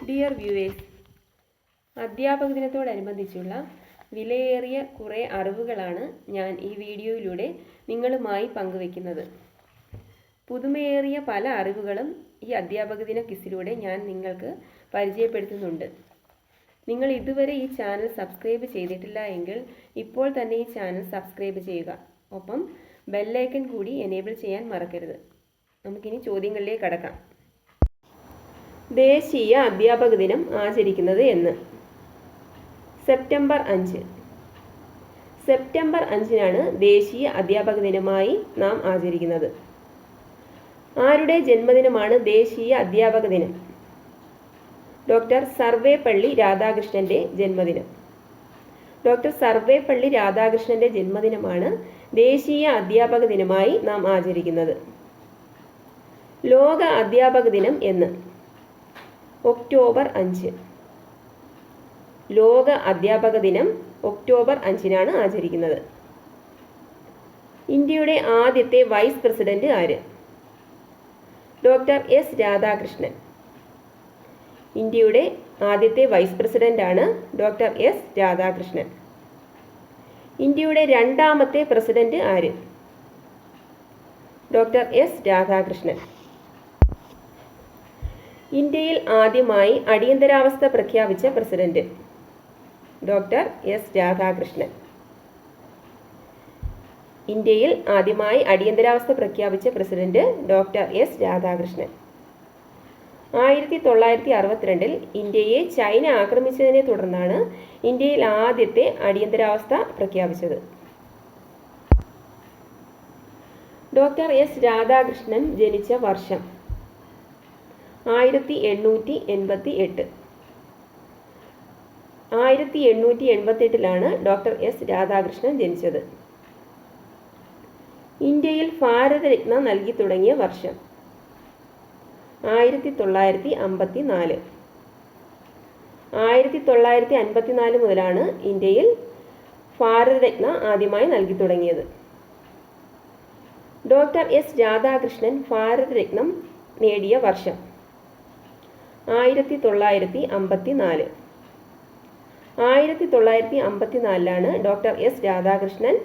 Dear viewers, അധ്യാപക ദിനത്തോടനുബന്ധിച്ചുള്ള വിലയേറിയ കുറേ അറിവുകളാണ് ഞാൻ ഈ വീഡിയോയിലൂടെ നിങ്ങളുമായി പങ്കുവയ്ക്കുന്നത്. പുതുമയേറിയ പല അറിവുകളും ഈ അധ്യാപക ദിന ക്വിസിലൂടെ ഞാൻ നിങ്ങൾക്ക് പരിചയപ്പെടുത്തുന്നുണ്ട്. നിങ്ങൾ ഇതുവരെ ഈ ചാനൽ സബ്സ്ക്രൈബ് ചെയ്തിട്ടില്ല എങ്കിൽ ഇപ്പോൾ തന്നെ ഈ ചാനൽ സബ്സ്ക്രൈബ് ചെയ്യുക. ഒപ്പം ബെല്ലൈക്കൺ കൂടി എനേബിൾ ചെയ്യാൻ മറക്കരുത്. നമുക്കിനി ചോദ്യങ്ങളിലേക്ക് കടക്കാം. ദേശീയ അധ്യാപക ദിനം ആചരിക്കുന്നത് എന്ന്? സെപ്റ്റംബർ 5. സെപ്റ്റംബർ 5-നാണ് ദേശീയ അധ്യാപക ദിനമായി നാം ആചരിക്കുന്നത്. ആരുടെ ജന്മദിനമാണ് ദേശീയ അധ്യാപക ദിനം? ഡോക്ടർ സർവേപ്പള്ളി രാധാകൃഷ്ണന്റെ ജന്മദിനം. ഡോക്ടർ സർവേപ്പള്ളി രാധാകൃഷ്ണന്റെ ജന്മദിനമാണ് ദേശീയ അധ്യാപക ദിനമായി നാം ആചരിക്കുന്നത്. ലോക അധ്യാപക ദിനം എന്ന്? ഒക്ടോബർ 5. ലോക അധ്യാപക ദിനം ഒക്ടോബർ 5-നാണ് ആചരിക്കുന്നത്. ഇന്ത്യയുടെ ആദ്യത്തെ വൈസ് പ്രസിഡന്റ് ആര്? Doctor S Radhakrishnan. ഇന്ത്യയുടെ ആദ്യത്തെ വൈസ് പ്രസിഡന്റാണ് ഡോക്ടർ എസ് രാധാകൃഷ്ണൻ. ഇന്ത്യയുടെ രണ്ടാമത്തെ പ്രസിഡന്റ് ആര്? Doctor S Radhakrishnan. ഇന്ത്യയിൽ ആദ്യമായി അടിയന്തരാവസ്ഥ പ്രഖ്യാപിച്ച പ്രസിഡന്റ്? Doctor S Radhakrishnan. ഇന്ത്യയിൽ ആദ്യമായി അടിയന്തരാവസ്ഥ പ്രഖ്യാപിച്ച പ്രസിഡന്റ് ഡോക്ടർ എസ് രാധാകൃഷ്ണൻ. 1962-ൽ ഇന്ത്യയെ ചൈന ആക്രമിച്ചതിനെ തുടർന്നാണ് ഇന്ത്യയിൽ ആദ്യത്തെ അടിയന്തരാവസ്ഥ പ്രഖ്യാപിച്ചത്. ഡോക്ടർ എസ് രാധാകൃഷ്ണൻ ജനിച്ച വർഷം? 1888. 1888-ലാണ് ഡോക്ടർ എസ് രാധാകൃഷ്ണൻ ജനിച്ചത്. ഇന്ത്യയിൽ ഭാരതരത്ന നൽകി തുടങ്ങിയ വർഷം? 1954. 1954 മുതലാണ് ഇന്ത്യയിൽ ഭാരതരത്ന ആദ്യമായി നൽകി തുടങ്ങിയത്. ഡോക്ടർ എസ് രാധാകൃഷ്ണൻ ഭാരതരത്നം നേടിയ വർഷം? 1954. 1954-ലാണ് ഡോക്ടർ എസ് രാധാകൃഷ്ണൻ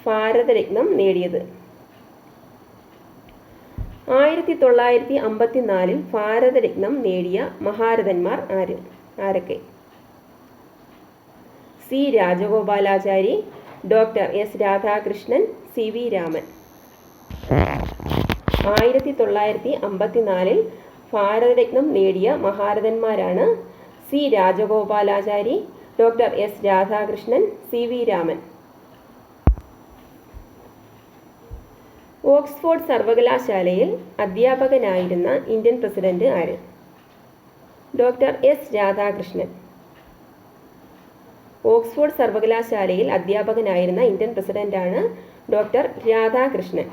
ഭാരതരത്നം നേടിയത്. 1954-ൽ ഭാരതരത്നം നേടിയ മഹാരഥന്മാർ ആരൊക്കെ? C Rajagopalachari, doctor S Radhakrishnan, C V Raman. 1954-ൽ ഭാരതരത്നം നേടിയ മഹാരഥന്മാരാണ് C Rajagopalachari, doctor S Radhakrishnan, C V Raman. Oxford സർവകലാശാലയിൽ അധ്യാപകനായിരുന്ന ഇന്ത്യൻ പ്രസിഡന്റ് ആര്? Doctor S Radhakrishnan. ഓക്സ്ഫോർഡ് സർവകലാശാലയിൽ അധ്യാപകനായിരുന്ന ഇന്ത്യൻ പ്രസിഡന്റാണ് ഡോക്ടർ രാധാകൃഷ്ണൻ.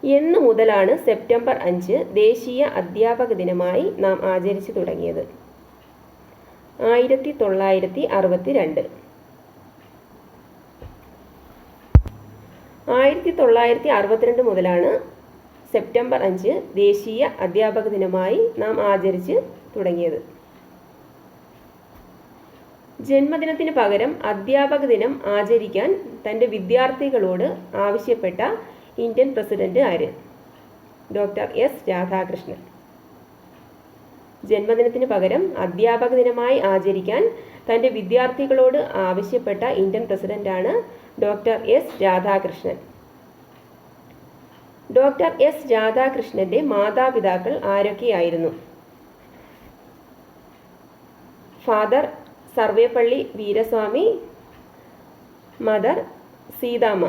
എന്നു മുതലാണ് സെപ്റ്റംബർ 5 ദേശീയ അധ്യാപക ദിനമായി നാം ആചരിച്ചു തുടങ്ങിയത്? 1962. 1962 മുതലാണ് സെപ്റ്റംബർ 5 ദേശീയ അധ്യാപക ദിനമായി നാം ആചരിച്ച് തുടങ്ങിയത്. ജന്മദിനത്തിന് പകരം അധ്യാപക ദിനം ആചരിക്കാൻ തൻ്റെ വിദ്യാർത്ഥികളോട് ആവശ്യപ്പെട്ട ഇന്ത്യൻ പ്രസിഡന്റ് ആര്? Doctor S Radhakrishnan. ജന്മദിനത്തിന് പകരം അധ്യാപക ദിനമായി ആചരിക്കാൻ തൻ്റെ വിദ്യാർത്ഥികളോട് ആവശ്യപ്പെട്ട ഇന്ത്യൻ പ്രസിഡന്റാണ് doctor S Radhakrishnan. Doctor S രാധാകൃഷ്ണന്റെ മാതാപിതാക്കൾ ആരൊക്കെയായിരുന്നു? Father Sarvepalli Veeraswami, mother Seethamma.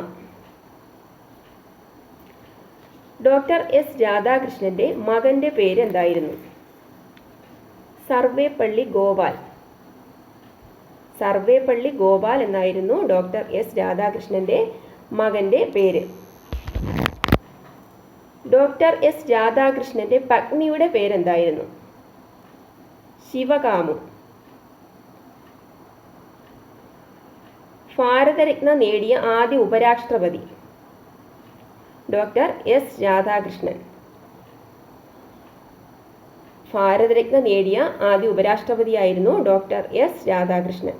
Doctor S രാധാകൃഷ്ണന്റെ മകന്റെ പേര് എന്തായിരുന്നു? സർവേപ്പള്ളി ഗോപാൽ. സർവേപ്പള്ളി ഗോപാൽ എന്നായിരുന്നു ഡോക്ടർ എസ് രാധാകൃഷ്ണന്റെ മകന്റെ പേര്. ഡോക്ടർ എസ് രാധാകൃഷ്ണന്റെ പത്നിയുടെ പേരെന്തായിരുന്നു? ശിവകാമു. ഭാരതരത്ന നേടിയ ആദ്യ ഉപരാഷ്ട്രപതി? Doctor S Radhakrishnan. ഭാരതരത്ന നേടിയ ആദ്യ ഉപരാഷ്ട്രപതിയായിരുന്നു ഡോക്ടർ എസ് രാധാകൃഷ്ണൻ.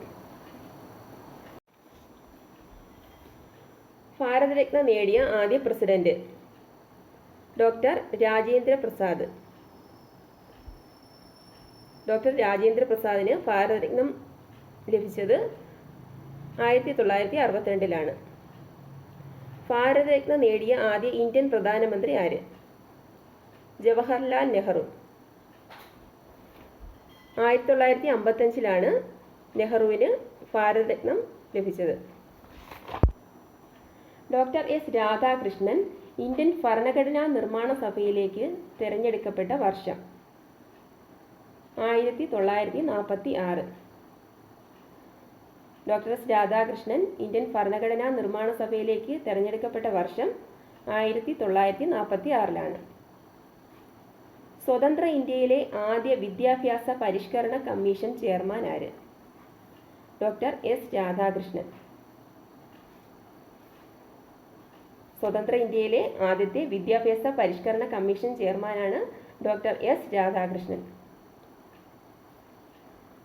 ഭാരതരത്ന നേടിയ ആദ്യ president doctor Rajendra Prasad. Doctor Rajendra പ്രസാദിന് ഭാരതരത്നം ലഭിച്ചത് 1962 ഭാരതരത്ന നേടിയ ആദ്യ ഇന്ത്യൻ പ്രധാനമന്ത്രി ആര്? ജവഹർലാൽ നെഹ്റു. 1955 നെഹ്റുവിന് ഭാരതരത്നം ലഭിച്ചത്. ഡോക്ടർ എസ് രാധാകൃഷ്ണൻ ഇന്ത്യൻ ഭരണഘടനാ നിർമ്മാണ സഭയിലേക്ക് തിരഞ്ഞെടുക്കപ്പെട്ട വർഷം 1946. ഡോക്ടർ എസ് രാധാകൃഷ്ണൻ ഇന്ത്യൻ ഭരണഘടനാ നിർമ്മാണ സഭയിലേക്ക് തിരഞ്ഞെടുക്കപ്പെട്ട വർഷം 1946. സ്വതന്ത്ര ഇന്ത്യയിലെ ആദ്യ വിദ്യാഭ്യാസ പരിഷ്കരണ കമ്മീഷൻ ചെയർമാൻ ആര്? Doctor S Radhakrishnan. സ്വതന്ത്ര ഇന്ത്യയിലെ ആദ്യത്തെ വിദ്യാഭ്യാസ പരിഷ്കരണ കമ്മീഷൻ ചെയർമാനാണ് ഡോക്ടർ എസ് രാധാകൃഷ്ണൻ.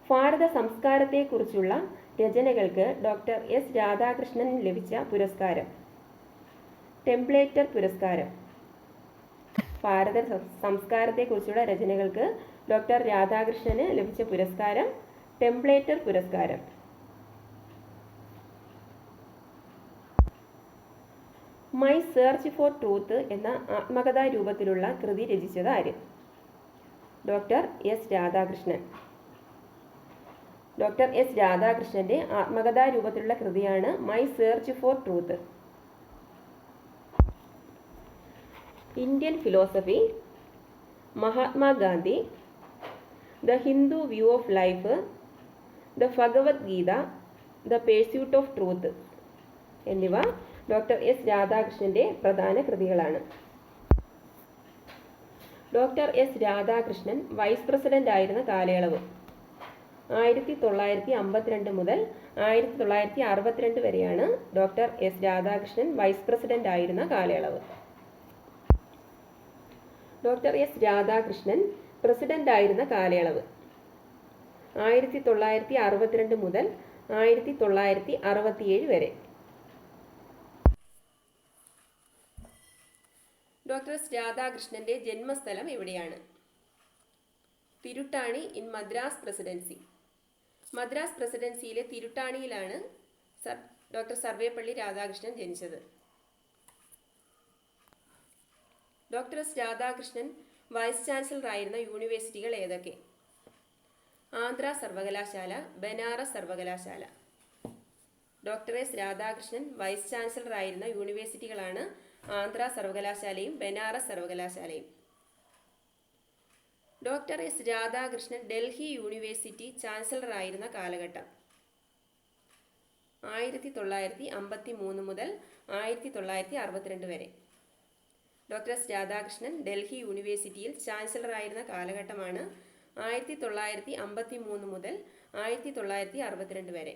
ഭാരത സംസ്കാരത്തെക്കുറിച്ചുള്ള രചനകൾക്ക് ഡോക്ടർ എസ് രാധാകൃഷ്ണൻ ലഭിച്ച പുരസ്കാരം ടെംപ്ലേറ്റർ പുരസ്കാരം. ഭാരത സംസ്കാരത്തെക്കുറിച്ചുള്ള രചനകൾക്ക് ഡോക്ടർ രാധാകൃഷ്ണന് ലഭിച്ച പുരസ്കാരം ടെംപ്ലേറ്റർ പുരസ്കാരം. മൈ സെർച്ച് ഫോർ ട്രൂത്ത് എന്ന ആത്മകഥാ രൂപത്തിലുള്ള കൃതി രചിച്ചത് ആര്? Doctor S Radhakrishnan. Doctor S രാധാകൃഷ്ണന്റെ ആത്മകഥാ രൂപത്തിലുള്ള കൃതിയാണ് my search for truth. Indian philosophy, Mahatma Gandhi, the Hindu view of life, the Bhagavad Gita, the pursuit of truth എന്നിവ ഡോക്ടർ എസ് രാധാകൃഷ്ണന്റെ പ്രധാന കൃതികളാണ്. Doctor S Radhakrishnan vice president ആയിരുന്ന കാലയളവ് 1952 മുതൽ 1962 വരെയാണ് doctor S Radhakrishnan vice president ആയിരുന്ന കാലയളവ്. ഡോക്ടർ എസ് രാധാകൃഷ്ണൻ പ്രസിഡന്റ് ആയിരുന്ന കാലയളവ് 1962 മുതൽ 1967 വരെ. ഡോക്ടർ എസ് രാധാകൃഷ്ണന്റെ ജന്മസ്ഥലം എവിടെയാണ്? Tiruttani in Madras presidency. മദ്രാസ് പ്രസിഡൻസിയിലെ തിരുട്ടാണിയിലാണ് ഡോക്ടർ സർവേപ്പള്ളി രാധാകൃഷ്ണൻ ജനിച്ചത്. Doctor S Radhakrishnan vice chancellor ആയിരുന്ന യൂണിവേഴ്സിറ്റികൾ ഏതൊക്കെ? ആന്ധ്ര സർവകലാശാല, ബനാറസ് സർവകലാശാല. Doctor S Radhakrishnan vice chancellor ആയിരുന്ന യൂണിവേഴ്സിറ്റികളാണ് ആന്ധ്ര സർവകലാശാലയും ബനാറസ് സർവകലാശാലയും. Doctor S Radhakrishnan Delhi university chancellor ആയിരുന്ന കാലഘട്ടം 1953 മുതൽ 1962 വരെ. ഡോക്ടർ എസ് രാധാകൃഷ്ണൻ ഡൽഹി യൂണിവേഴ്സിറ്റിയിൽ ചാൻസലർ ആയിരുന്ന കാലഘട്ടമാണ് 1953 മുതൽ 1962 വരെ.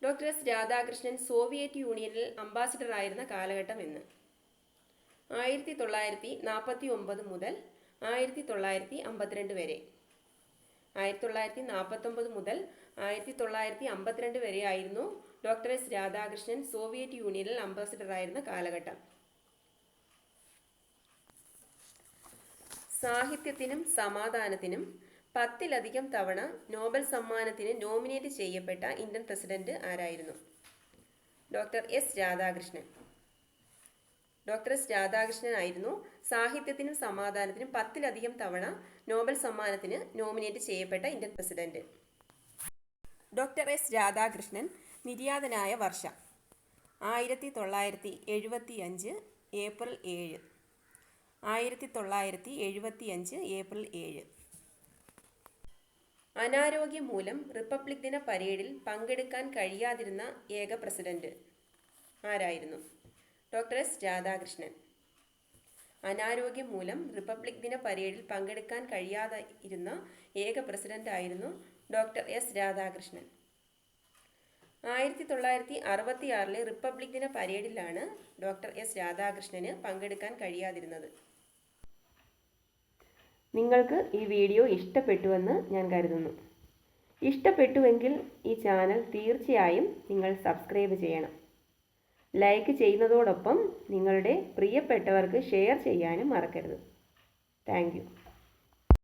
ഡോക്ടർ എസ് രാധാകൃഷ്ണൻ സോവിയറ്റ് യൂണിയനിൽ അംബാസിഡർ ആയിരുന്ന കാലഘട്ടം എന്ന്? 1949 മുതൽ 1952 വരെ. 1949 മുതൽ 1952 വരെ ആയിരുന്നു ഡോക്ടർ എസ് രാധാകൃഷ്ണൻ സോവിയറ്റ് യൂണിയനിൽ അംബാസിഡർ ആയിരുന്ന കാലഘട്ടം. സാഹിത്യത്തിനും സമാധാനത്തിനും 10-ലധികം തവണ നോബൽ സമ്മാനത്തിന് നോമിനേറ്റ് ചെയ്യപ്പെട്ട ഇന്ത്യൻ പ്രസിഡന്റ് ആരായിരുന്നു? Doctor S Radhakrishnan. Doctor S Radhakrishnan ആയിരുന്നു സാഹിത്യത്തിനും സമാധാനത്തിനും 10-ലധികം തവണ നോബൽ സമ്മാനത്തിന് നോമിനേറ്റ് ചെയ്യപ്പെട്ട Indian president. Doctor S Radhakrishnan നിര്യാതനായ വർഷം 1975 ഏപ്രിൽ 7. 1975 ഏപ്രിൽ 7. അനാരോഗ്യം മൂലം റിപ്പബ്ലിക് ദിന പരേഡിൽ പങ്കെടുക്കാൻ കഴിയാതിരുന്ന ഏക പ്രസിഡന്റ് ആരായിരുന്നു? Doctor S Radhakrishnan. അനാരോഗ്യം മൂലം റിപ്പബ്ലിക് ദിന പരേഡിൽ പങ്കെടുക്കാൻ കഴിയാതെ ഇരുന്ന ഏക പ്രസിഡന്റ് ആയിരുന്നു ഡോക്ടർ എസ് രാധാകൃഷ്ണൻ. 1966 റിപ്പബ്ലിക് ദിന പരേഡിലാണ് ഡോക്ടർ എസ് രാധാകൃഷ്ണന് പങ്കെടുക്കാൻ കഴിയാതിരുന്നത്. നിങ്ങൾക്ക് ഈ വീഡിയോ ഇഷ്ടപ്പെട്ടുവെന്ന് ഞാൻ കരുതുന്നു. ഇഷ്ടപ്പെട്ടുവെങ്കിൽ ഈ ചാനൽ തീർച്ചയായും നിങ്ങൾ സബ്സ്ക്രൈബ് ചെയ്യണം. ലൈക്ക് ചെയ്യുന്നതോടൊപ്പം നിങ്ങളുടെ പ്രിയപ്പെട്ടവർക്ക് ഷെയർ ചെയ്യാനും മറക്കരുത്. Thank you.